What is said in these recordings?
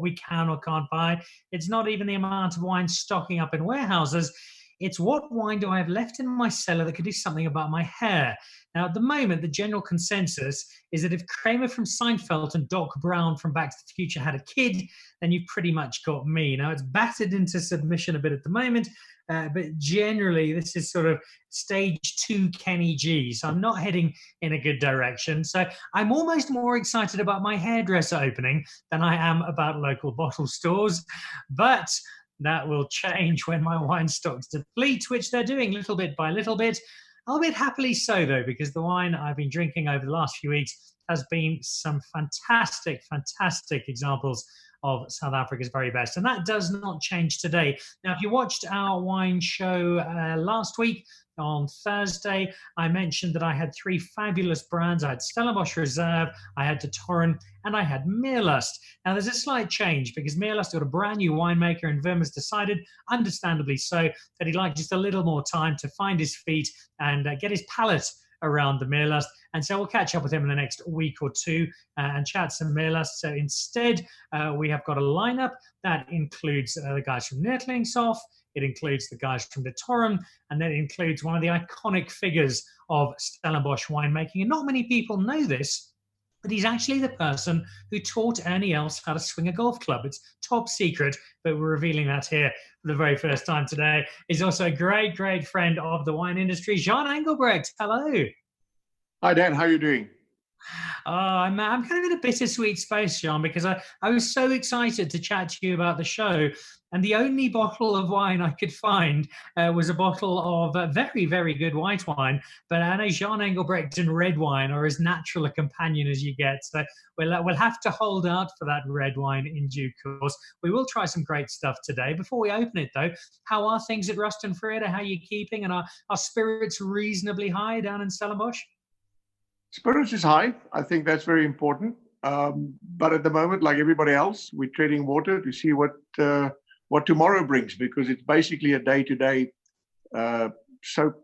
we can or can't buy. It's not even the amount of wine stocking up in warehouses. It's what wine do I have left in my cellar that could do something about my hair. Now, at the moment, the general consensus is that if Kramer from Seinfeld and Doc Brown from Back to the Future had a kid, then you've pretty much got me. Now, it's battered into submission a bit at the moment, but generally, this is sort of stage 2 Kenny G. So I'm not heading in a good direction. So I'm almost more excited about my hairdresser opening than I am about local bottle stores. But that will change when my wine stocks deplete, which they're doing little bit by little bit. Albeit happily so, though, because the wine I've been drinking over the last few weeks has been some fantastic, fantastic examples of South Africa's very best. And that does not change today. Now, if you watched our wine show last week, on Thursday, I mentioned that I had 3 fabulous brands. I had Stellenbosch Reserve, I had Datura, and I had Meerlust. Now, there's a slight change because Meerlust got a brand new winemaker, and Wim has decided, understandably so, that he'd like just a little more time to find his feet and get his palate around the Meerlust. And so we'll catch up with him in the next week or two and chat some Meerlust. So instead, we have got a lineup that includes the guys from Neertlingshof, it includes the guys from Datura, and then it includes one of the iconic figures of Stellenbosch winemaking. And not many people know this, but he's actually the person who taught Ernie Els how to swing a golf club. It's top secret, but we're revealing that here for the very first time today. He's also a great, great friend of the wine industry, Jean Engelbrecht. Hello. Hi, Dan. How are you doing? Oh, I'm kind of in a bittersweet space, Jean, because I was so excited to chat to you about the show. And the only bottle of wine I could find was a bottle of very, very good white wine. But I know Jean Engelbrecht and red wine are as natural a companion as you get. So we'll have to hold out for that red wine in due course. We will try some great stuff today. Before we open it, though, how are things at Rust and Freda? How are you keeping? And are spirits reasonably high down in Stellenbosch? Spirits is high. I think that's very important. But at the moment, like everybody else, we're treading water to see what tomorrow brings, because it's basically a day-to-day soap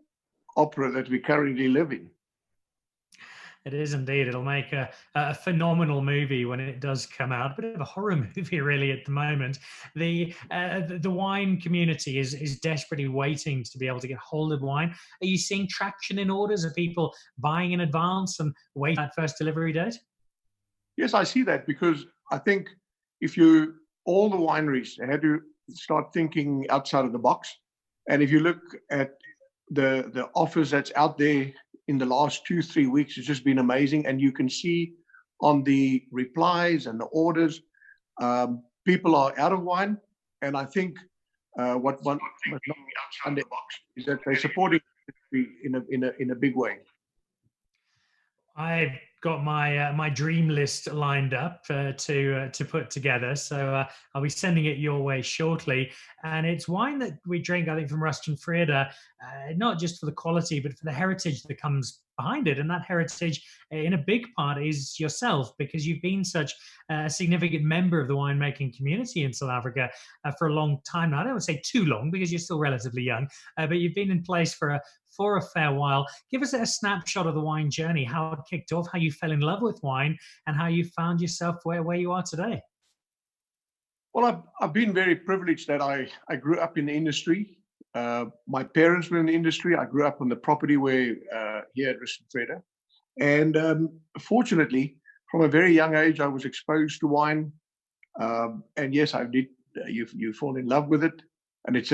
opera that we currently live in. It is indeed. It'll make a phenomenal movie when it does come out. A bit of a horror movie, really, at the moment. The wine community is desperately waiting to be able to get hold of wine. Are you seeing traction in orders? Are people buying in advance and wait that first delivery date? Yes, I see that, because I think all the wineries had to start thinking outside of the box. And if you look at the offers that's out there in the last 2-3 weeks, it's just been amazing. And you can see on the replies and the orders, people are out of wine. And I think what one must not be outside the box is that they're supporting in a big way. I've got my dream list lined up to put together, so I'll be sending it your way shortly. And it's wine that we drink, I think, from Rust and Freda, not just for the quality, but for the heritage that comes behind it. And that heritage, in a big part, is yourself, because you've been such a significant member of the winemaking community in South Africa for a long time now. I don't want to say too long, because you're still relatively young, but you've been in place for a fair while. Give us a snapshot of the wine journey, how it kicked off, how you fell in love with wine, and how you found yourself where you are today. Well, I've been very privileged that I grew up in the industry. My parents were in the industry. I grew up on the property where here at Rust and Freda. And fortunately, from a very young age, I was exposed to wine. And yes, I did. You fall in love with it. And it's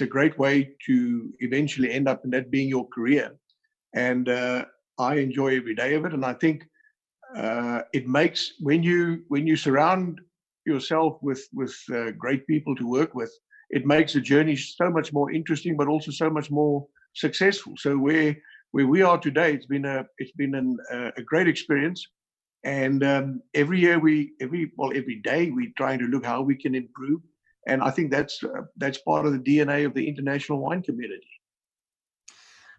a great way to eventually end up in that being your career. And I enjoy every day of it. And I think it makes, when you surround yourself with great people to work with, it makes the journey so much more interesting, but also so much more successful. So where we are today, it's been a great experience. And every day we're trying to look how we can improve. And I think that's part of the DNA of the international wine community.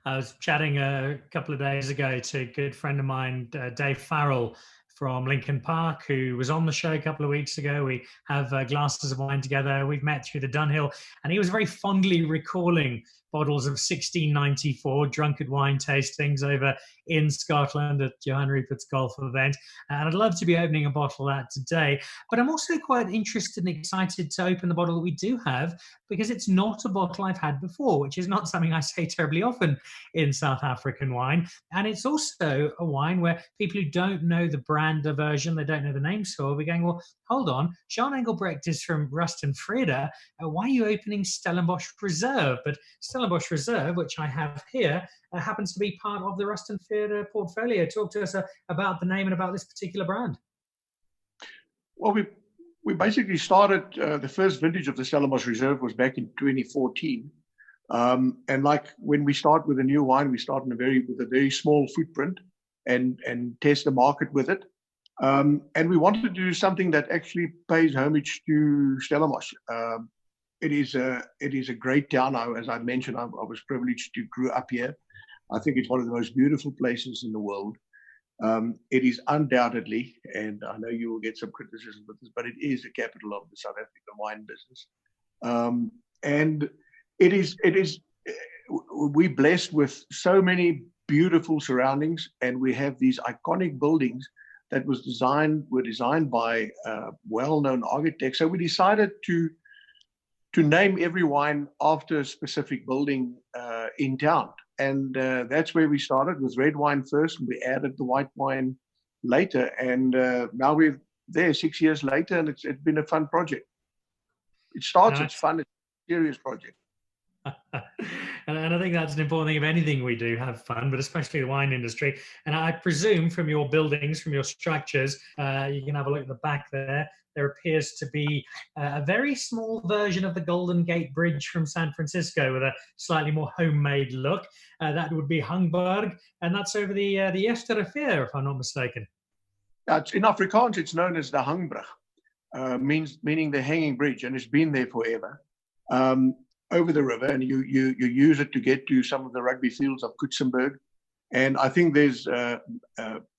I was chatting a couple of days ago to a good friend of mine, Dave Farrell from Lincoln Park, who was on the show a couple of weeks ago. We have glasses of wine together. We've met through the Dunhill, and he was very fondly recalling bottles of 1694 drunkard wine tastings over in Scotland at Johan Rupert's golf event. And I'd love to be opening a bottle of that today. But I'm also quite interested and excited to open the bottle that we do have, because it's not a bottle I've had before, which is not something I say terribly often in South African wine. And it's also a wine where people who don't know the brand version, they don't know the name, so we're going, well, hold on, Jean Engelbrecht is from Rustenfreda. Why are you opening Stellenbosch Reserve? But Stellenbosch Reserve, which I have here, happens to be part of the Rustenfreda portfolio. Talk to us about the name and about this particular brand. Well, we basically started, the first vintage of the Stellenbosch Reserve was back in 2014. And like when we start with a new wine, we start with a very small footprint and test the market with it. And we wanted to do something that actually pays homage to Stellenbosch. It is a great town. As I mentioned, I was privileged to grow up here. I think it's one of the most beautiful places in the world. It is undoubtedly, and I know you will get some criticism with this, but it is the capital of the South African wine business. And we're blessed with so many beautiful surroundings, and we have these iconic buildings that were designed by well-known architects. So we decided to name every wine after a specific building in town. And that's where we started with red wine first. We added the white wine later. And now we're there 6 years later, and it's been a fun project. It's fun, it's a serious project. And I think that's an important thing of anything we do, have fun, but especially the wine industry. And I presume from your buildings, from your structures, you can have a look at the back there. There appears to be a very small version of the Golden Gate Bridge from San Francisco with a slightly more homemade look. That would be Hangberg, and that's over the Eerste Rivier, if I'm not mistaken. In Afrikaans, it's known as the Hangbrug, meaning the hanging bridge, and it's been there forever. Over the river, and you use it to get to some of the rugby fields of Kutsenberg. And I think there's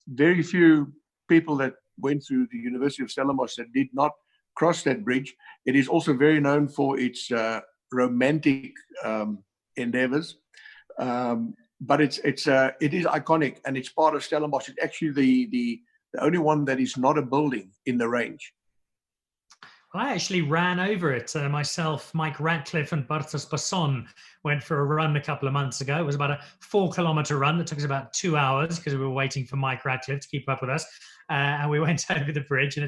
very few people that went through the University of Stellenbosch that did not cross that bridge. It is also very known for its romantic endeavors, but it is iconic, and it's part of Stellenbosch. It's actually the only one that is not a building in the range. Well, I actually ran over it myself. Mike Ratcliffe and Bartos Basson went for a run a couple of months ago. It was about a 4-kilometer run that took us about 2 hours because we were waiting for Mike Ratcliffe to keep up with us. And we went over the bridge, and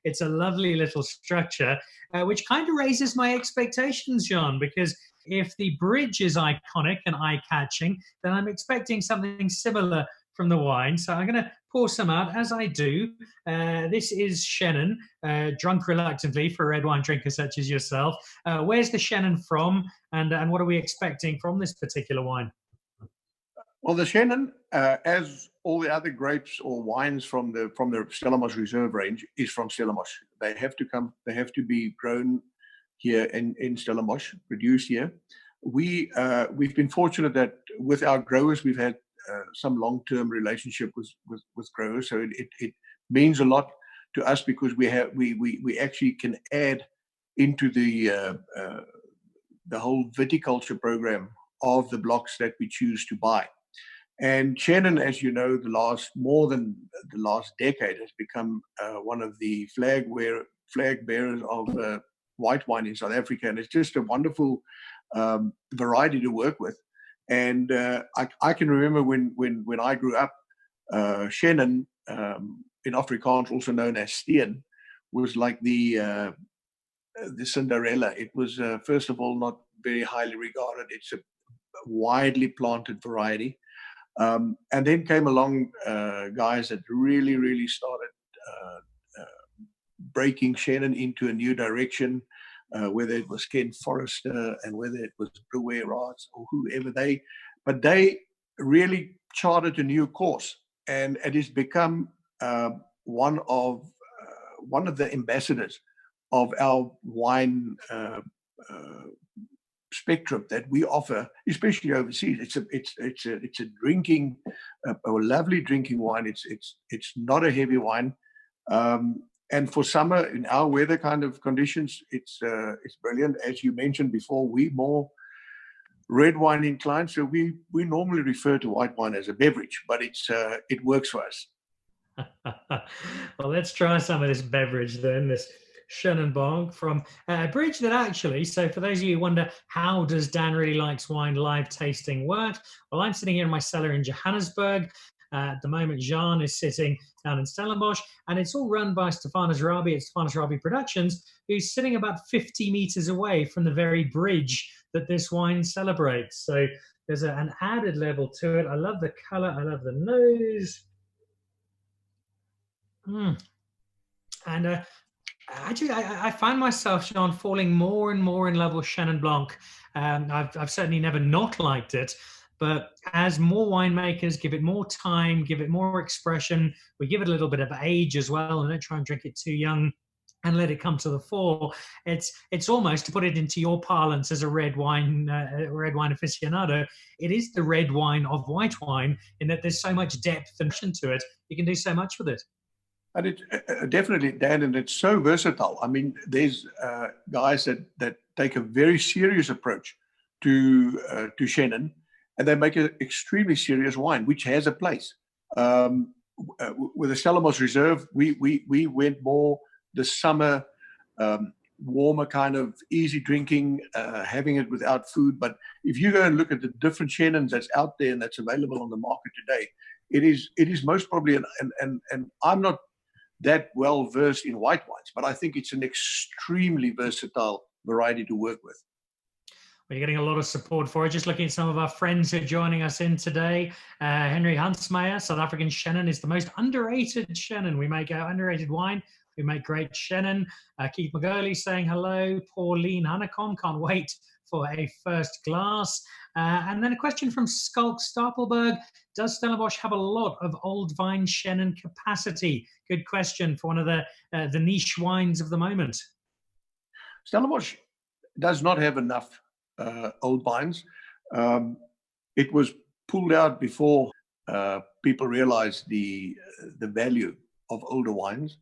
it's a lovely little structure, which kind of raises my expectations, John, because if the bridge is iconic and eye-catching, then I'm expecting something similar from the wine. So I'm going to pour some out. As I do, this is Shannon, drunk reluctantly for a red wine drinker such as yourself. Where's the Shannon from, and what are we expecting from this particular wine? Well, the Shannon, as all the other grapes or wines from the Stellenbosch Reserve range, is from Stellenbosch. They have to be grown here in Stellenbosch, produced here. We've been fortunate that with our growers, we've had some long-term relationship with growers, so it means a lot to us because we actually can add into the whole viticulture program of the blocks that we choose to buy. And Shannon, as you know, more than the last decade has become one of the flag bearers of white wine in South Africa, and it's just a wonderful variety to work with. And I can remember when I grew up, Shannon, in Afrikaans also known as Steen, was like the Cinderella. It was first of all not very highly regarded. It's a widely planted variety, and then came along guys that really started breaking Shannon into a new direction. Whether it was Ken Forrester and whether it was Brewer Rats or whoever they really charted a new course, and it has become one of the ambassadors of our wine spectrum that we offer, especially overseas. It's a drinking, a lovely drinking wine. It's not a heavy wine, and for summer in our weather kind of conditions, it's brilliant. As you mentioned before, we more red wine inclined, so we normally refer to white wine as a beverage, but it works for us. Well, let's try some of this beverage then, this Chenin Blanc from a bridge that actually, so for those of you who wonder, how does Dan Really Likes Wine live tasting work? Well, I'm sitting here in my cellar in Johannesburg. At the moment, Jean is sitting down in Stellenbosch, and it's all run by Stefanus Rabi at Stefanus Rabi Productions, who's sitting about 50 meters away from the very bridge that this wine celebrates. So there's an added level to it. I love the color. I love the nose. And actually, I find myself, Sean, falling more and more in love with Chenin Blanc. I've certainly never not liked it, but as more winemakers give it more time, give it more expression, we give it a little bit of age as well, and don't try and drink it too young and let it come to the fore. It's almost, to put it into your parlance as a red wine aficionado, it is the red wine of white wine, in that there's so much depth and to it. You can do so much with it. And it definitely, Dan, and it's so versatile. I mean, there's guys that take a very serious approach to Chenin, and they make an extremely serious wine, which has a place. With the Stellenbosch Reserve, we went more the summer, warmer kind of easy drinking, having it without food. But if you go and look at the different Chenins that's out there and that's available on the market today, it is most probably, and I'm not that well versed in white wines, but I think it's an extremely versatile variety to work with. We're getting a lot of support for it. Just looking at some of our friends who are joining us in today. Henry Hansmeyer, South African Chenin is the most underrated Chenin. We make underrated wine. We make great Chenin. Keith Magoli saying hello. Pauline Honeycomb, can't wait for a first glass. And then a question from Skulk Stapelberg. Does Stellenbosch have a lot of old vine Chenin capacity? Good question for one of the niche wines of the moment. Stellenbosch does not have enough old vines. It was pulled out before people realized the value of older wines.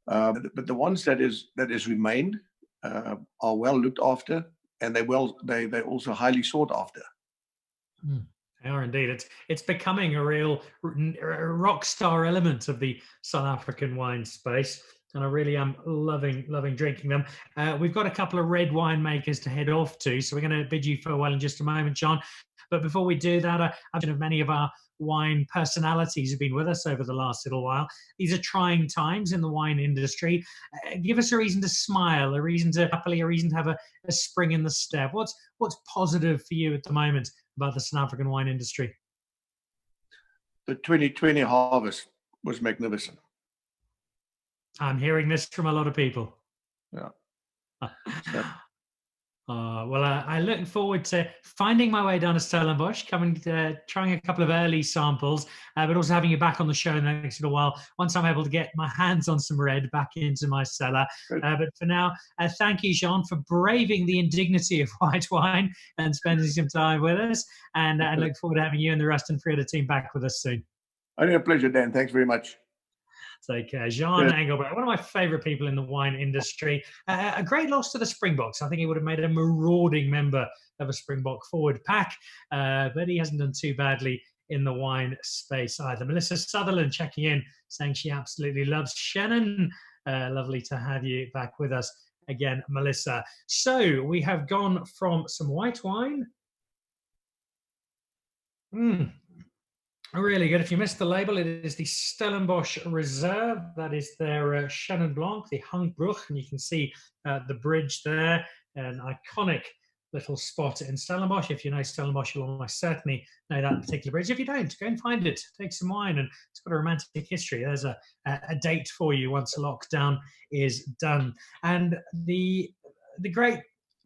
But the ones that is remained are well looked after, and they're also highly sought after. They are indeed. It's becoming a real rock star element of the South African wine space, and I really am loving drinking them. We've got a couple of red wine makers to head off to, so we're going to bid you farewell in just a moment, John. But before we do that, many of our wine personalities have been with us over the last little while. These are trying times in the wine industry. Give us a reason to smile, a reason to have a spring in the step. What's positive for you at the moment about the South African wine industry? The 2020 harvest was magnificent. I'm hearing this from a lot of people. Yeah. Well, I look forward to finding my way down to Stellenbosch, trying a couple of early samples, but also having you back on the show in the next little while, once I'm able to get my hands on some red back into my cellar. But for now, thank you, Jean, for braving the indignity of white wine and spending some time with us. And I look forward to having you and the Rust and Frieda team back with us soon. Only a pleasure, Dan. Thanks very much. Take care. Jean Engelbrecht, one of my favorite people in the wine industry. A great loss to the Springboks. I think he would have made a marauding member of a Springbok forward pack, but he hasn't done too badly in the wine space either. Melissa Sutherland checking in, saying she absolutely loves Chenin. Lovely to have you back with us again, Melissa. So we have gone from some white wine. Really good. If you missed the label, it is the Stellenbosch Reserve. That is their Chenin Blanc, the Hangbruch, and you can see the bridge there, an iconic little spot in Stellenbosch. If you know Stellenbosch, you'll almost certainly know that particular bridge. If you don't, go and find it. Take some wine, and it's got a romantic history. There's a date for you once lockdown is done. And the great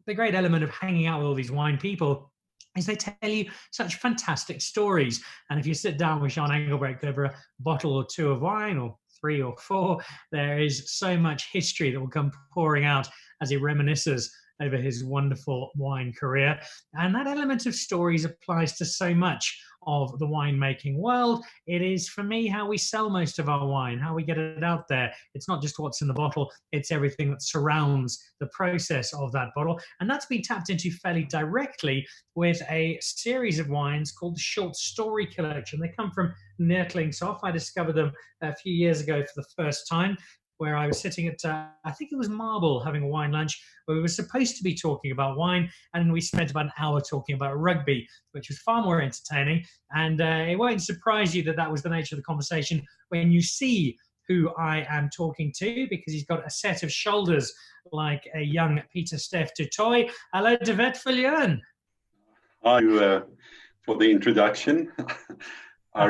element of hanging out with all these wine people is they tell you such fantastic stories. And if you sit down with Jean Engelbrecht over a bottle or two of wine, or 3 or 4, there is so much history that will come pouring out as he reminisces over his wonderful wine career. And that element of stories applies to so much of the winemaking world. It is, for me, how we sell most of our wine, how we get it out there. It's not just what's in the bottle, it's everything that surrounds the process of that bottle. And that's been tapped into fairly directly with a series of wines called the Short Story Collection. They come from Neertlingshof. I discovered them a few years ago for the first time, where I was sitting at, I think it was Marble, having a wine lunch, where we were supposed to be talking about wine, and we spent about an hour talking about rugby, which was far more entertaining. And it won't surprise you that that was the nature of the conversation when you see who I am talking to, because he's got a set of shoulders like a young Peter Steph Dutoy. Hello, de Wet Viljoen. Thank you for the introduction. I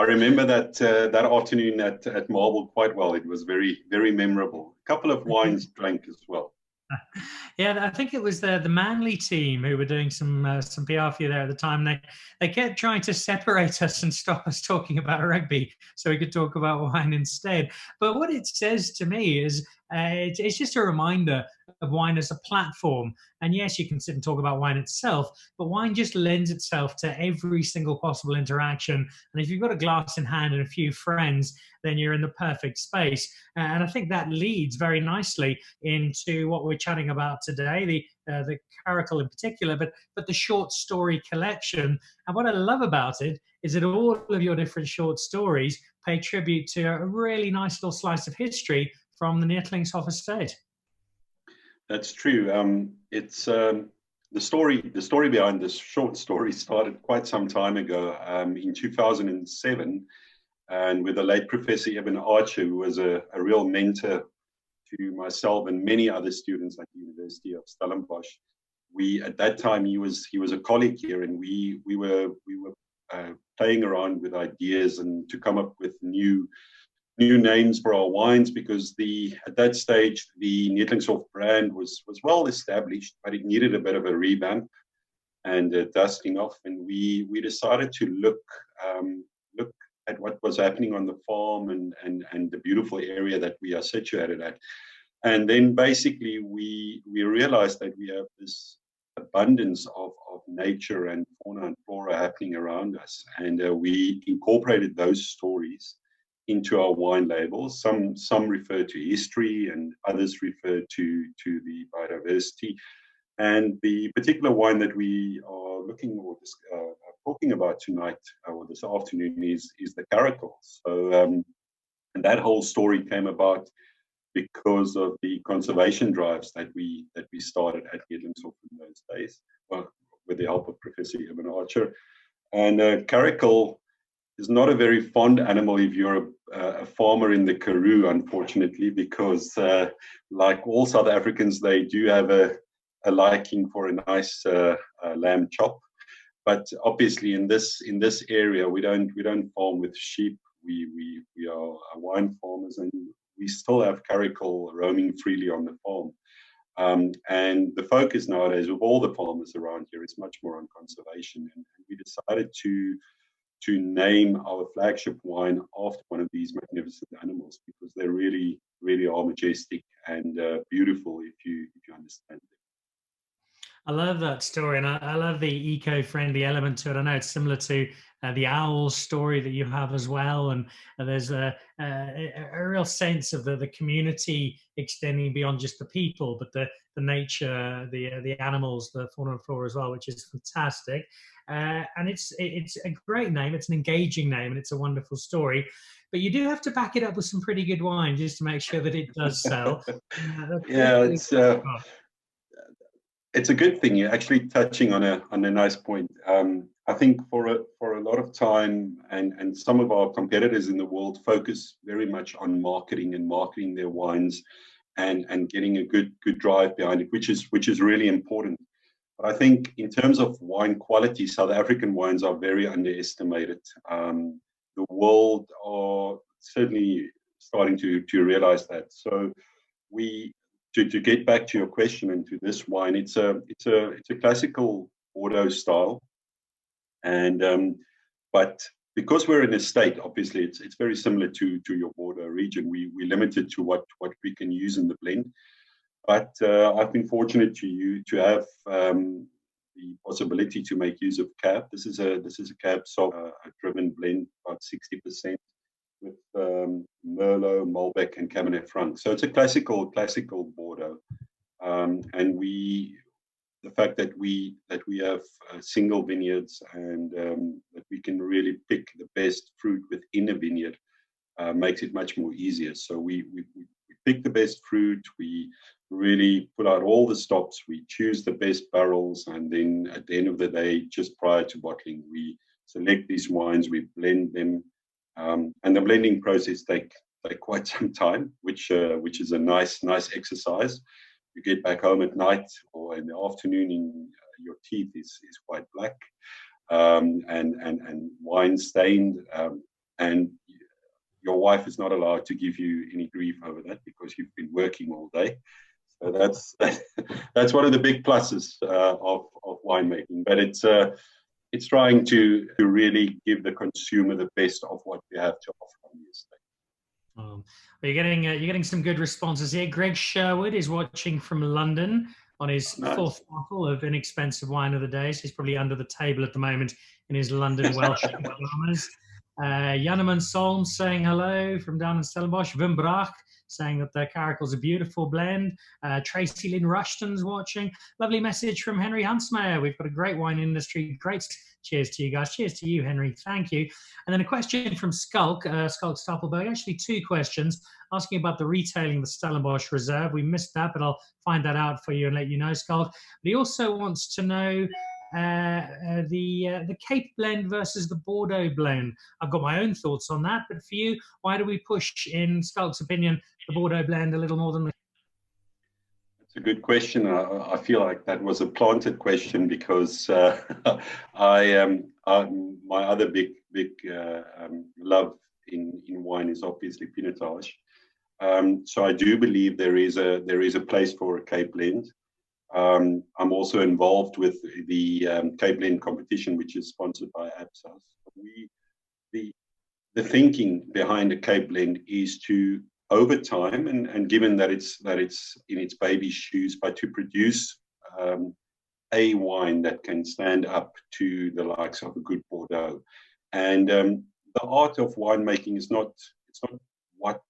remember that that afternoon at Marble quite well. It was very, very memorable. A couple of wines drank as well. Yeah, I think it was the Manly team who were doing some PR for you there at the time. They kept trying to separate us and stop us talking about rugby so we could talk about wine instead. But what it says to me is it's just a reminder of wine as a platform. And yes, you can sit and talk about wine itself, but wine just lends itself to every single possible interaction. And if you've got a glass in hand and a few friends, then you're in the perfect space. And I think that leads very nicely into what we're chatting about today, the Caracal in particular, but the short story collection. And what I love about it is that all of your different short stories pay tribute to a really nice little slice of history from the Neertlingshof estate. That's true. It's the story behind this short story started quite some time ago, in 2007, and with the late Professor Eben Archer, who was a real mentor to myself and many other students at the University of Stellenbosch. At that time he was a colleague here, and we were playing around with ideas and to come up with new names for our wines, because at that stage the Neertlingshof brand was well established, but it needed a bit of a revamp and a dusting off. And we decided to look at what was happening on the farm and the beautiful area that we are situated at. And then basically we realized that we have this abundance of nature and fauna and flora happening around us. And we incorporated those stories into our wine labels. Some refer to history and others refer to the biodiversity. And the particular wine that we are talking about tonight or this afternoon is the Caracal. So and that whole story came about because of the conservation drives that we started at Neertlingshof in those days, well, with the help of Professor Eben Archer. And Caracal is not a very fond animal if you're a farmer in the Karoo, unfortunately, because like all South Africans, they do have a liking for a nice lamb chop. But obviously, in this area, we don't farm with sheep. We are wine farmers, and we still have Caracal roaming freely on the farm. And the focus nowadays of all the farmers around here is much more on conservation. And we decided to name our flagship wine after one of these magnificent animals, because they really, really are majestic and beautiful if you understand them. I love that story, and I love the eco-friendly element to it. I know it's similar to the owl story that you have as well, and there's a real sense of the community extending beyond just the people, but the nature, the animals, the fauna and flora as well, which is fantastic. And it's a great name. It's an engaging name, and it's a wonderful story. But you do have to back it up with some pretty good wine just to make sure that it does sell. Yeah, it's a good thing. You're actually touching on a nice point. I think for a lot of time, and some of our competitors in the world focus very much on marketing their wines and getting a good drive behind it, which is really important. But I think in terms of wine quality, South African wines are very underestimated. The world are certainly starting to realize that. So to get back to your question and to this wine, it's a classical Bordeaux style, and but because we're in a state, obviously it's very similar to your Bordeaux region. We limited to what we can use in the blend. But I've been fortunate to have the possibility to make use of cab. This is a cab driven blend, about 60%, with Merlot, Malbec, and Cabernet Franc. So it's a classical Bordeaux, and the fact that we have single vineyards, and that we can really pick the best fruit within a vineyard makes it much more easier. So we pick the best fruit, we really put out all the stops, we choose the best barrels, and then at the end of the day, just prior to bottling, we select these wines, we blend them, and the blending process take quite some time, which is a nice exercise. You get back home at night or in the afternoon, and your teeth is quite black, and wine stained, and your wife is not allowed to give you any grief over that because you've been working all day. So that's one of the big pluses of winemaking. But it's trying to really give the consumer the best of what we have to offer on the estate. Well, you're getting some good responses here. Greg Sherwood is watching from London on his fourth bottle of inexpensive wine of the day. So he's probably under the table at the moment in his London Welsh pajamas. Janneman Solm saying hello from down in Stellenbosch. Wim Bracht saying that the Caracal's a beautiful blend. Tracy Lynn Rushton's watching. Lovely message from Henry Huntsmeyer. We've got a great wine industry. Great. Cheers to you guys. Cheers to you, Henry. Thank you. And then a question from Skulk Stapelberg. Actually, two questions asking about the retailing of the Stellenbosch Reserve. We missed that, but I'll find that out for you and let you know, Skulk. But he also wants to know the Cape blend versus the Bordeaux blend. I've got my own thoughts on that, but for you, why do we push, in Skulk's opinion, the Bordeaux blend a little more than the... That's a good question. I feel like that was a planted question because my other big love in wine is obviously Pinotage. So I do believe there is a place for a Cape blend. I'm also involved with the Cape blend competition, which is sponsored by ABSAS. The thinking behind a Cape blend is to, over time, and given that it's in its baby shoes, but to produce a wine that can stand up to the likes of a good Bordeaux. And the art of winemaking is not what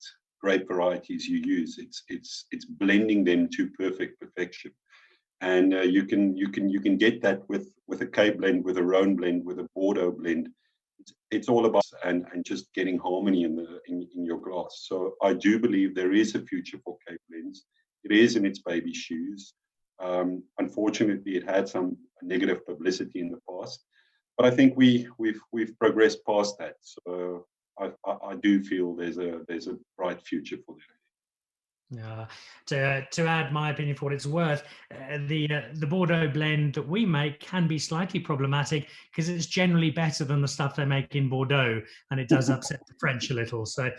grape varieties you use. It's blending them to perfection. And you can get that with a Cape blend, with a Rhone blend, with a Bordeaux blend. It's all about and just getting harmony in your glass. So I do believe there is a future for Cape blends. It is in its baby shoes. Unfortunately, it had some negative publicity in the past, but I think we've progressed past that. So I do feel there's a bright future for that. To add my opinion for what it's worth, the Bordeaux blend that we make can be slightly problematic because it's generally better than the stuff they make in Bordeaux, and it does upset the French a little. So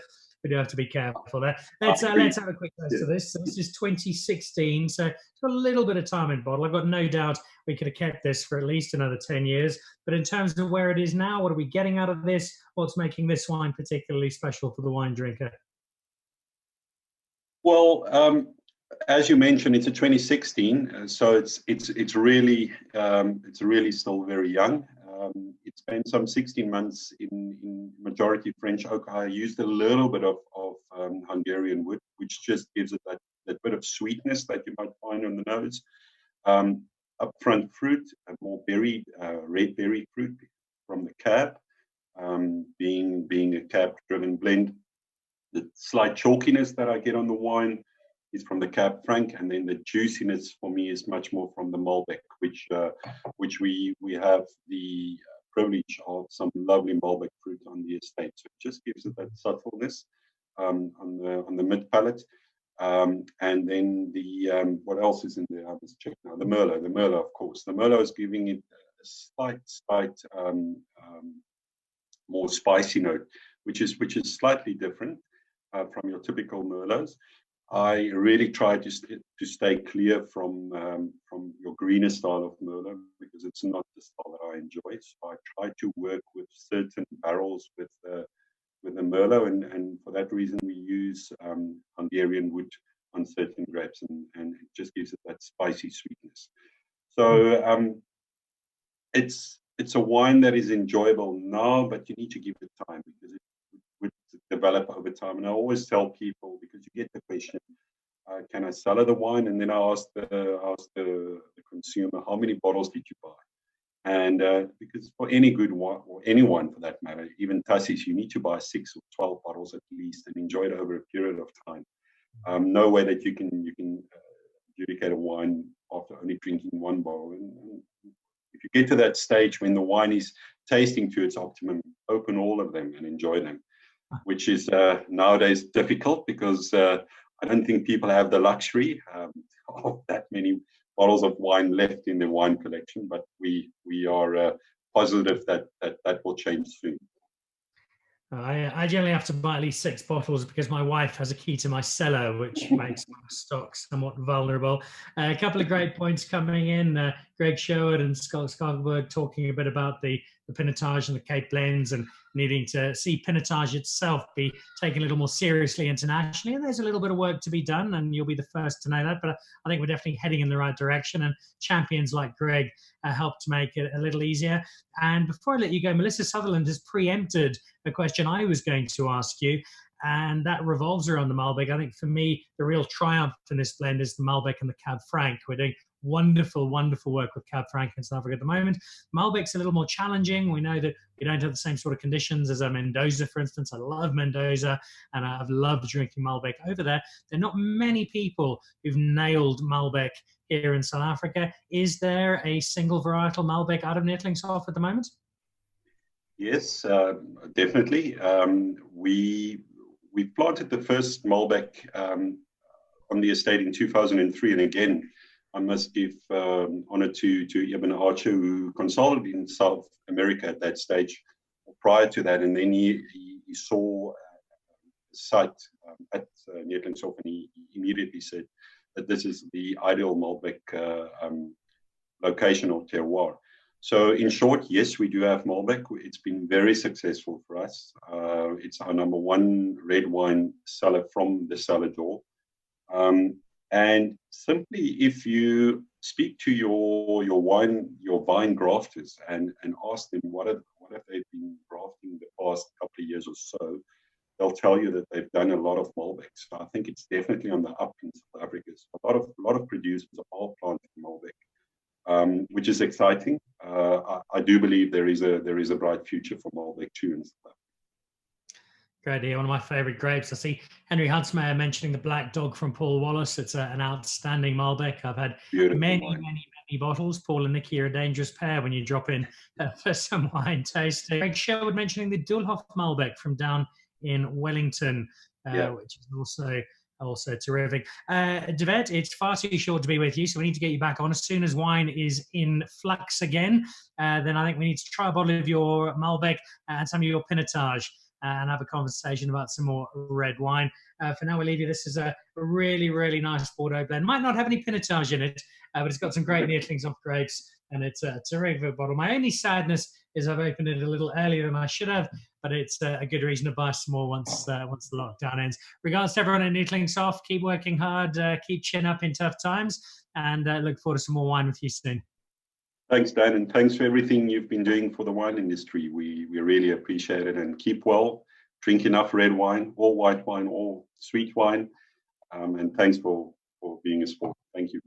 we do have to be careful there. Let's have a quick taste of this. So this is 2016, so it's got a little bit of time in bottle. I've got no doubt we could have kept this for at least another 10 years. But in terms of where it is now, what are we getting out of this? What's making this wine particularly special for the wine drinker? Well, as you mentioned, it's a 2016, so it's really still very young. It spent some 16 months in majority French oak. I used a little bit of Hungarian wood, which just gives it that bit of sweetness that you might find on the nose. Upfront fruit, a more red berry fruit from the cab, being a cab-driven blend. The slight chalkiness that I get on the wine is from the Cab Franc, and then the juiciness for me is much more from the Malbec, which we have the privilege of some lovely Malbec fruit on the estate. So it just gives it that subtleness on the mid palate. And then what else is in there? I must check now. The Merlot, of course. The Merlot is giving it a slight more spicy note, which is slightly different from your typical Merlots. I really try to stay clear from your greener style of Merlot because it's not the style that I enjoy. So I try to work with certain barrels with the Merlot, and for that reason we use Hungarian wood certain grapes, and it just gives it that spicy sweetness. So it's a wine that is enjoyable now, but you need to give it time because it would develop over time. And I always tell people, because you get the question, can I sell the wine? And then I ask the consumer, how many bottles did you buy? And because for any good wine, or any wine for that matter, even Tassie's, you need to buy 6 or 12 bottles at least and enjoy it over a period of time. No way that you can adjudicate a wine after only drinking one bottle. And if you get to that stage when the wine is tasting to its optimum, open all of them and enjoy them, which is nowadays difficult because I don't think people have the luxury of that many bottles of wine left in their wine collection, but we are positive that will change soon. I generally have to buy at least 6 bottles because my wife has a key to my cellar, which makes my stock somewhat vulnerable. A couple of great points coming in. Greg Sherwood and Scott Skagelberg talking a bit about the Pinotage and the Cape blends and needing to see Pinotage itself be taken a little more seriously internationally. And there's a little bit of work to be done, and you'll be the first to know that. But I think we're definitely heading in the right direction, and champions like Greg help to make it a little easier. And before I let you go, Melissa Sutherland has preempted a question I was going to ask you, and that revolves around the Malbec. I think for me, the real triumph in this blend is the Malbec and the Cab Franc. We're doing wonderful, wonderful work with Cab Franc in South Africa at the moment. Malbec's a little more challenging. We know that we don't have the same sort of conditions as a Mendoza, for instance. I love Mendoza, and I've loved drinking Malbec over there. There are not many people who've nailed Malbec here in South Africa. Is there a single varietal Malbec out of Neertlingshof at the moment? Yes, definitely. We planted the first Malbec on the estate in 2003, and again, I must give honor to Eben Archer, who consulted in South America at that stage, prior to that, and then he saw the site at Neertlingshof, and he immediately said that this is the ideal Malbec location or terroir. So in short, yes, we do have Malbec. It's been very successful for us. It's our #1 red wine cellar from the cellar door. And simply, if you speak to your vine grafters and ask them what have they been grafting the past couple of years or so, they'll tell you that they've done a lot of Malbec. So I think it's definitely on the up in South Africa. So a lot of producers are planting Malbec, which is exciting. I do believe there is a bright future for Malbec too in South Africa. Great idea. One of my favorite grapes. I see Henry Huntsmeyer mentioning the Black Dog from Paul Wallace. It's an outstanding Malbec. I've had many bottles. Paul and Nicky are a dangerous pair when you drop in for some wine tasting. Greg Sherwood mentioning the Dulhof Malbec from down in Wellington, which is also terrific. Devet, it's far too short to be with you, so we need to get you back on. As soon as wine is in flux again, then I think we need to try a bottle of your Malbec and some of your Pinotage, and have a conversation about some more red wine. For now, we'll leave you. This is a really, really nice Bordeaux blend. Might not have any Pinotage in it, but it's got some great Neertlingshof grapes, and it's a terrific bottle. My only sadness is I've opened it a little earlier than I should have, but it's a good reason to buy some more once the lockdown ends. Regards to everyone at Neertlingshof, keep working hard, keep chin up in tough times, and look forward to some more wine with you soon. Thanks, Dan, and thanks for everything you've been doing for the wine industry. We really appreciate it, and keep well, drink enough red wine, or white wine, or sweet wine, and thanks for being a sport. Thank you.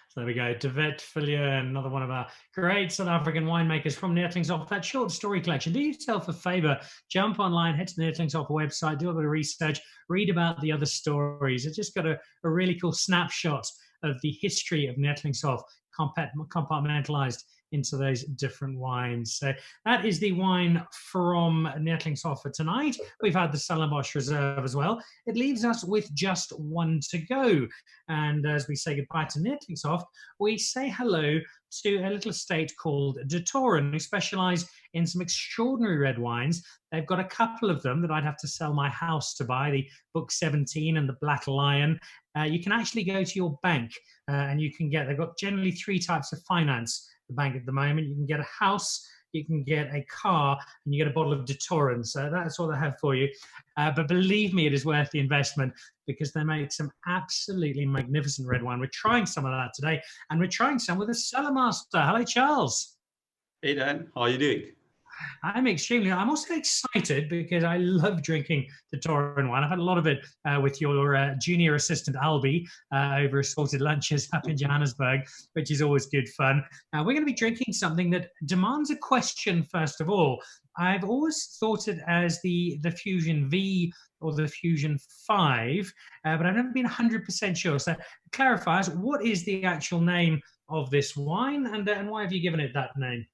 So there we go, Devet Villiers, another one of our great South African winemakers from Neertlingshof. That short story collection. Do yourself a favor, jump online, head to the Neertlingshof website, do a bit of research, read about the other stories. It's just got a really cool snapshot of the history of Neertlingshof, compartmentalized into those different wines. So that is the wine from Neertlingshof for tonight. We've had the Stellenbosch Reserve as well. It leaves us with just one to go. And as we say goodbye to Neertlingshof, we say hello to a little estate called Datura, who specialize in some extraordinary red wines. They've got a couple of them that I'd have to sell my house to buy, the Book 17 and the Black Lion. You can actually go to your bank and you can get, they've got generally 3 types of finance, the bank at the moment. You can get a house, you can get a car and you get a bottle of Datura. So that's what I have for you. But believe me, it is worth the investment because they make some absolutely magnificent red wine. We're trying some of that today, and we're trying some with a cellar master. Hello, Charles. Hey, Dan. How are you doing? I'm also excited because I love drinking the Datura wine. I've had a lot of it with your junior assistant, Albie, over assorted lunches up in Johannesburg, which is always good fun. We're going to be drinking something that demands a question, first of all. I've always thought it as the Fusion V or the Fusion 5, but I've never been 100% sure. So clarify us, what is the actual name of this wine, and why have you given it that name?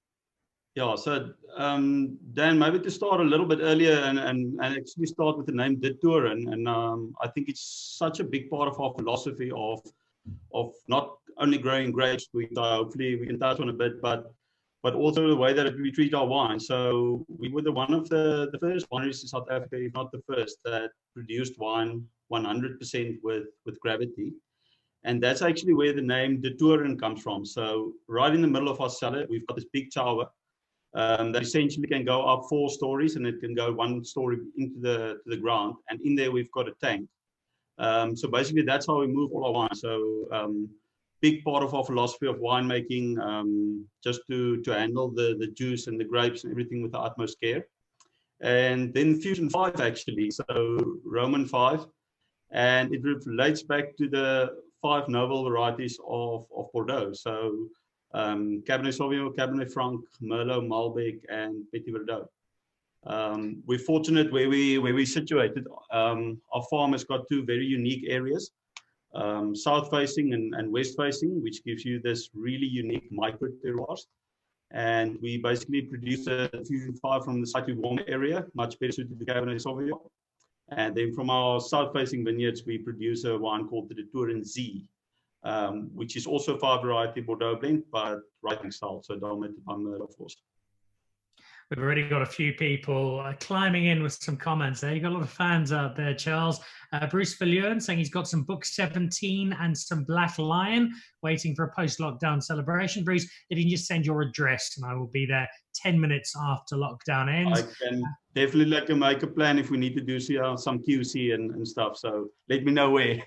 Yeah, so Dan, maybe to start a little bit earlier and actually start with the name Datura, and I think it's such a big part of our philosophy of not only growing grapes, hopefully we can touch on a bit, but also the way that we treat our wine. So we were one of the first wineries in South Africa, if not the first, that produced wine 100% with gravity. And that's actually where the name Datura comes from. So right in the middle of our cellar, we've got this big tower that essentially can go up 4 stories, and it can go 1 story into the ground. And in there, we've got a tank. So basically, that's how we move all our wine. So big part of our philosophy of winemaking, just to handle the juice and the grapes and everything with the utmost care. And then Fusion 5, actually, so Roman 5. And it relates back to the 5 noble varieties of Bordeaux. So Cabernet Sauvignon, Cabernet Franc, Merlot, Malbec, and Petit Verdot. We're fortunate where we're situated. Our farm has got 2 very unique areas, south-facing and west-facing, which gives you this really unique micro terroirs. And we basically produce a Fusion 5 from the slightly warmer area, much better suited to Cabernet Sauvignon. And then from our south-facing vineyards, we produce a wine called the Datura Z, which is also a 5-variety Bordeaux blend, but writing style, so dominated by Merlot, of course. We've already got a few people climbing in with some comments there. You've got a lot of fans out there, Charles. Bruce Villiern saying he's got some Book 17 and some Black Lion waiting for a post-lockdown celebration. Bruce, if you can just send your address and I will be there 10 minutes after lockdown ends. I can definitely make a plan if we need to do some QC and stuff. So let me know where.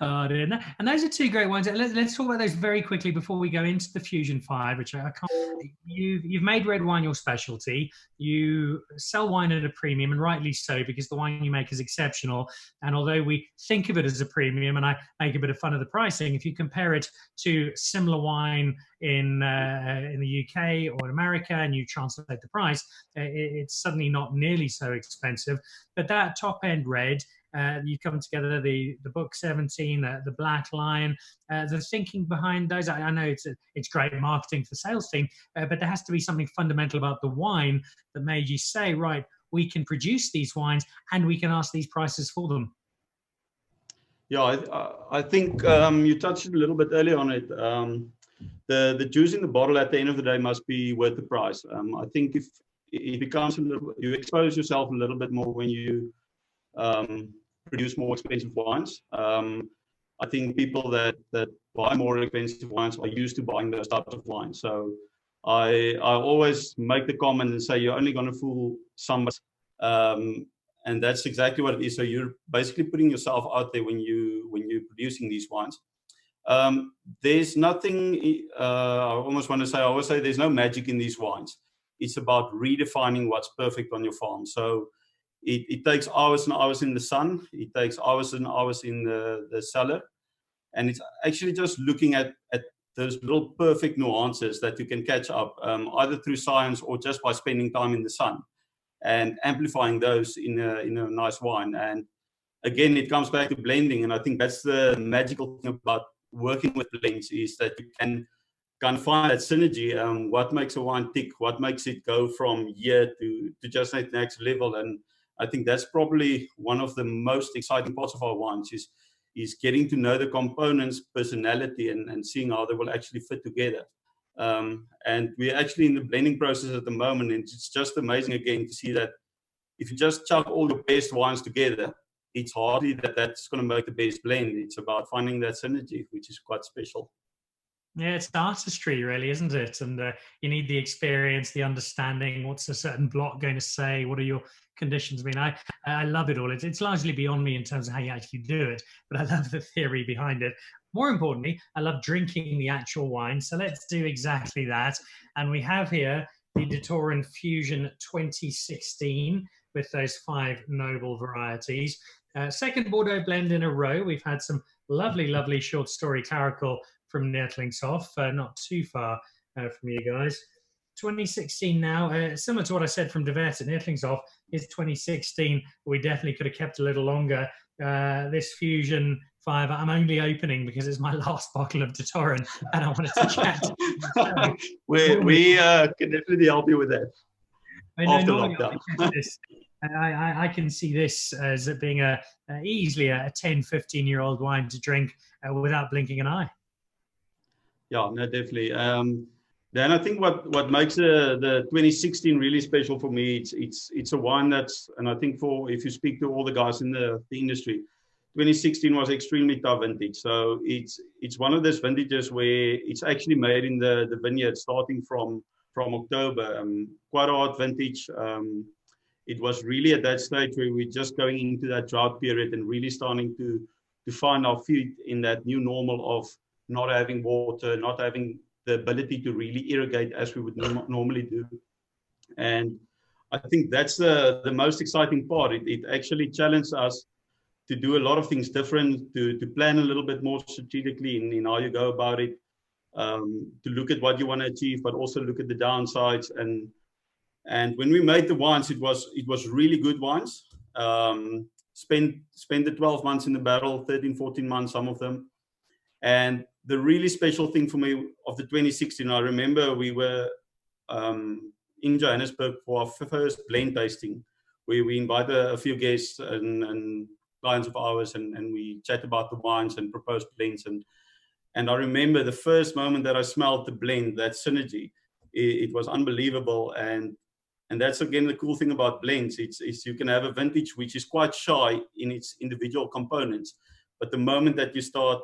Oh, dear. And those are 2 great ones. Let's talk about those very quickly before we go into the Fusion 5, which I can't. You've made red wine your specialty. You sell wine at a premium, and rightly so, because the wine you make is exceptional. And although we think of it as a premium, and I make a bit of fun of the pricing, if you compare it to similar wine in the UK or in America, and you translate the price, it's suddenly not nearly so expensive. But that top end red, you come together, the Book 17, the Black Lion, the thinking behind those. I know it's great marketing for the sales team, but there has to be something fundamental about the wine that made you say, right, we can produce these wines and we can ask these prices for them. Yeah, I think you touched a little bit earlier on it. The juice in the bottle at the end of the day must be worth the price. I think if it becomes you expose yourself a little bit more when you produce more expensive wines. I think people that buy more expensive wines are used to buying those types of wines. So I always make the comment and say you're only going to fool somebody, and that's exactly what it is. So you're basically putting yourself out there when you're producing these wines. There's nothing. I always say there's no magic in these wines. It's about redefining what's perfect on your farm. So it takes hours and hours in the sun. It takes hours and hours in the cellar. And it's actually just looking at those little perfect nuances that you can catch up, either through science or just by spending time in the sun and amplifying those in a nice wine. And again, it comes back to blending. And I think that's the magical thing about working with blends, is that you can kind of find that synergy. What makes a wine tick? What makes it go from here to just the next level? And I think that's probably one of the most exciting parts of our wines is getting to know the components, personality, and seeing how they will actually fit together. And we're actually in the blending process at the moment, and it's just amazing again to see that if you just chuck all your best wines together, it's hardly that's going to make the best blend. It's about finding that synergy, which is quite special. Yeah, it's artistry, really, isn't it? And you need the experience, the understanding. What's a certain block going to say? What are your conditions? I mean, I love it all. It's largely beyond me in terms of how you actually do it, but I love the theory behind it. More importantly, I love drinking the actual wine. So let's do exactly that. And we have here the Datura Infusion 2016 with those 5 noble varieties. Second Bordeaux blend in a row. We've had some lovely, lovely short story clerical from Neertlingshof, not too far from you guys. 2016 now, similar to what I said from De Wet at Neertlingshof, is 2016. We definitely could have kept a little longer. This Fusion 5, I'm only opening because it's my last bottle of Datura and I wanted to chat. we can definitely help you with that. After lockdown. I can see this as it being easily a 10, 15-year-old wine to drink without blinking an eye. Yeah, no, definitely. Dan, I think what makes the 2016 really special for me, it's a wine that's, and I think if you speak to all the guys in the industry, 2016 was extremely tough vintage. So it's one of those vintages where it's actually made in the vineyard starting from October. Quite a hard vintage. It was really at that stage where we're just going into that drought period and really starting to find our feet in that new normal of not having water, not having the ability to really irrigate as we would normally do. And I think that's the most exciting part. It actually challenged us to do a lot of things different, to plan a little bit more strategically in how you go about it, to look at what you want to achieve, but also look at the downsides. And when we made the wines, it was really good wines. Spent the 12 months in the barrel, 13, 14 months, some of them. And the really special thing for me of the 2016, I remember we were in Johannesburg for our first blend tasting, where we invited a few guests and clients of ours, and we chat about the wines and proposed blends. And I remember the first moment that I smelled the blend, that synergy, it was unbelievable. And that's, again, the cool thing about blends. It's you can have a vintage which is quite shy in its individual components, but the moment that you start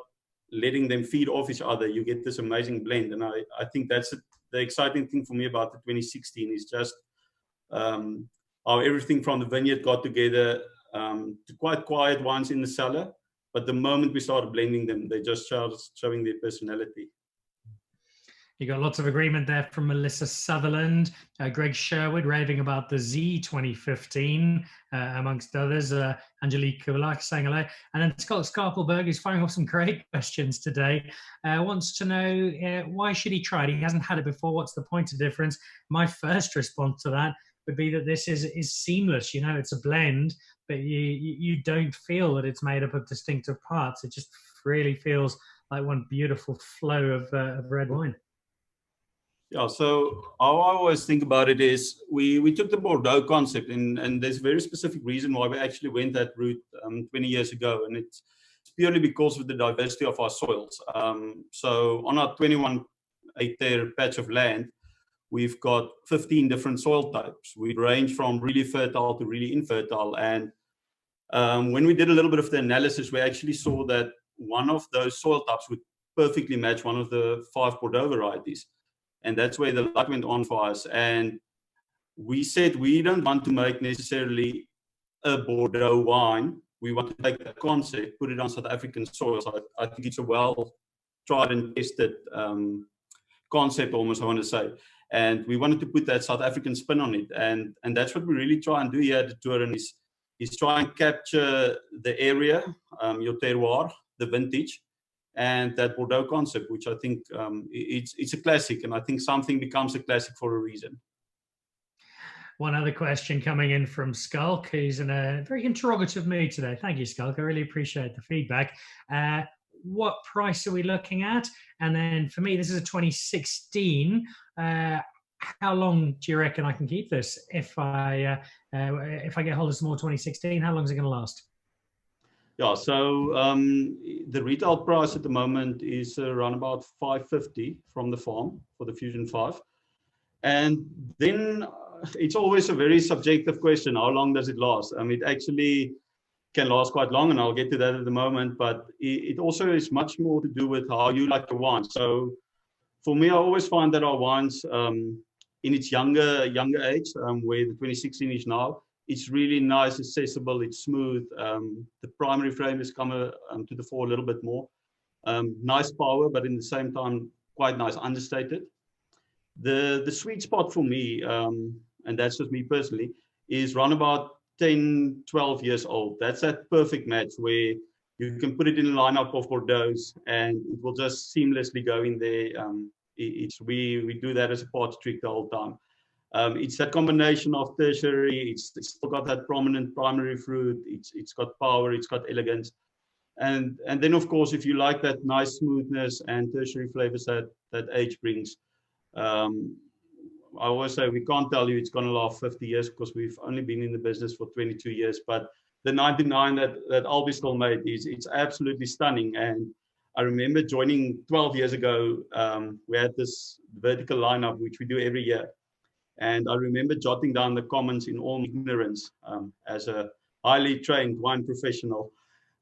letting them feed off each other, you get this amazing blend. And I think that's the exciting thing for me about the 2016 is just how everything from the vineyard got together, to quite quiet wines in the cellar, but the moment we started blending them, they just started showing their personality. You got lots of agreement there from Melissa Sutherland, Greg Sherwood raving about the Z 2015, amongst others. Angelique Kulak saying hello. And then Scott Scarpelberg is firing off some great questions today. Wants to know why should he try it? He hasn't had it before. What's the point of difference? My first response to that would be that this is seamless. You know, it's a blend, but you don't feel that it's made up of distinctive parts. It just really feels like one beautiful flow of red wine. Yeah, so how I always think about it is we took the Bordeaux concept, and there's a very specific reason why we actually went that route 20 years ago, and it's purely because of the diversity of our soils. So on our 21-hectare patch of land, we've got 15 different soil types. We range from really fertile to really infertile. And when we did a little bit of the analysis, we actually saw that one of those soil types would perfectly match one of the 5 Bordeaux varieties. And that's where the light went on for us. And we said we don't want to make necessarily a Bordeaux wine. We want to take that concept, put it on South African soil. So I think it's a well tried and tested concept, almost, I want to say. And we wanted to put that South African spin on it. And that's what we really try and do here at Datura, is try and capture the area, your terroir, the vintage, and that Bordeaux concept, which I think it's a classic. And I think something becomes a classic for a reason. One other question coming in from Skulk, who's in a very interrogative mood today. Thank you, Skulk. I really appreciate the feedback. What price are we looking at? And then for me, this is a 2016. How long do you reckon I can keep this? If I get hold of some more 2016, how long is it going to last? Yeah, so the retail price at the moment is around about $550 from the farm for the Fusion 5. And then it's always a very subjective question. How long does it last? I mean, it actually can last quite long, and I'll get to that at the moment. But it also is much more to do with how you like the wine. So for me, I always find that our wines, in its younger age, where the 2016 is now, it's really nice, accessible, it's smooth. The primary flavors come to the fore a little bit more. Nice power, but in the same time, quite nice, understated. The sweet spot for me, and that's just me personally, is around about 10, 12 years old. That's that perfect match where you can put it in a lineup of Bordeaux and it will just seamlessly go in there. We do that as a party trick the whole time. It's that combination of tertiary, it's still got that prominent primary fruit, it's got power, it's got elegance. And then, of course, if you like that nice smoothness and tertiary flavors that age brings, I always say we can't tell you it's going to last 50 years because we've only been in the business for 22 years. But the 99 that Albie still made, it's absolutely stunning. And I remember joining 12 years ago, we had this vertical lineup, which we do every year. And I remember jotting down the comments in all ignorance as a highly trained wine professional.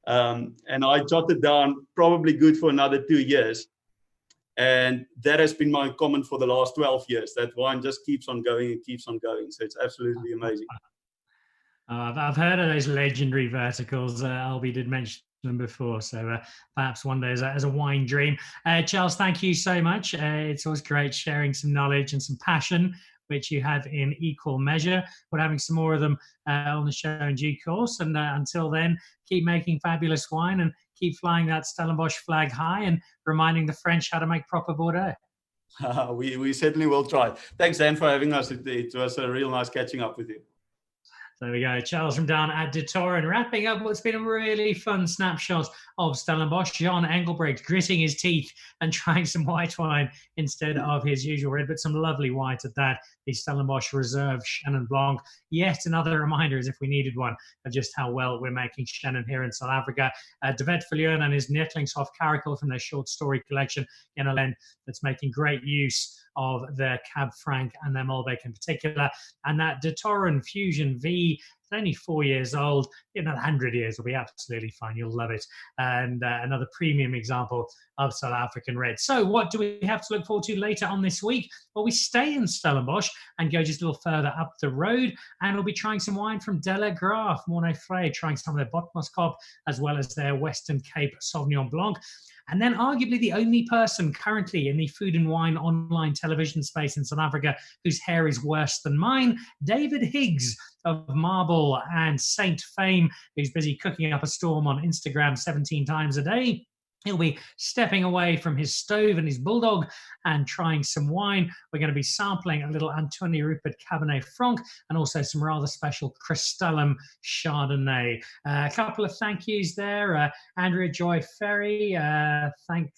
And I jotted down probably good for another 2 years. And that has been my comment for the last 12 years. That wine just keeps on going and keeps on going. So it's absolutely amazing. I've heard of those legendary verticals. Albie did mention them before. So perhaps one day as a wine dream. Charles, thank you so much. It's always great sharing some knowledge and some passion, which you have in equal measure. We're having some more of them on the show in due course. And until then, keep making fabulous wine and keep flying that Stellenbosch flag high and reminding the French how to make proper Bordeaux. We certainly will try. Thanks, Dan, for having us. It was a real nice catching up with you. There we go. Charles from down at Datura, and wrapping up what's been a really fun snapshot of Stellenbosch. John Engelbrecht gritting his teeth and trying some white wine instead of his usual red, but some lovely white at that. The Stellenbosch Reserve Chenin Blanc. Yet another reminder, as if we needed one, of just how well we're making Chenin here in South Africa. De Wet Viljoen and his Netlingshof Caracal from their short story collection in a blend that's making great use of their Cab Franc and their Malbec in particular. And that Datura Infusion V, it's only 4 years old. In 100 years, will be absolutely fine. You'll love it. And another premium example of South African red. So what do we have to look forward to later on this week? Well, we stay in Stellenbosch and go just a little further up the road, and we'll be trying some wine from De La Graaf, Mornay Frey, trying some of their Botmaskop, as well as their Western Cape Sauvignon Blanc. And then arguably the only person currently in the food and wine online television space in South Africa whose hair is worse than mine, David Higgs of Marble and Saint fame, who's busy cooking up a storm on Instagram 17 times a day. He'll be stepping away from his stove and his bulldog and trying some wine. We're going to be sampling a little Antoine Rupert Cabernet Franc and also some rather special Crystallum Chardonnay. A couple of thank yous there. Andrea Joy Ferry, saying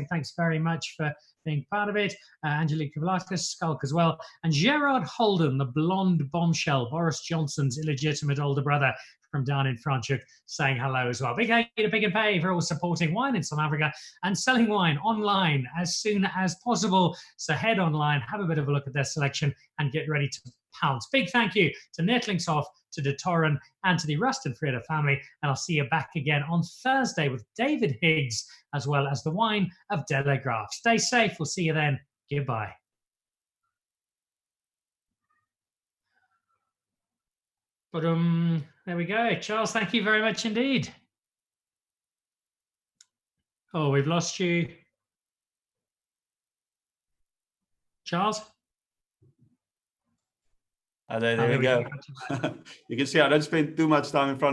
thanks very much for being part of it. Angelique Kavlakis, Skulk as well. And Gerard Holden, the blonde bombshell, Boris Johnson's illegitimate older brother, from down in Franschhoek, saying hello as well. Big hey to Pick and Pay for all supporting wine in South Africa and selling wine online as soon as possible. So head online, have a bit of a look at their selection and get ready to pounce. Big thank you to Netlingshof, to De Toren and to the Rusted Frieda family. And I'll see you back again on Thursday with David Higgs, as well as the wine of De La Graaf. Stay safe. We'll see you then. Goodbye. But there we go. Charles, thank you very much indeed. Oh, we've lost you. Charles? There we go. You can see I don't spend too much time in front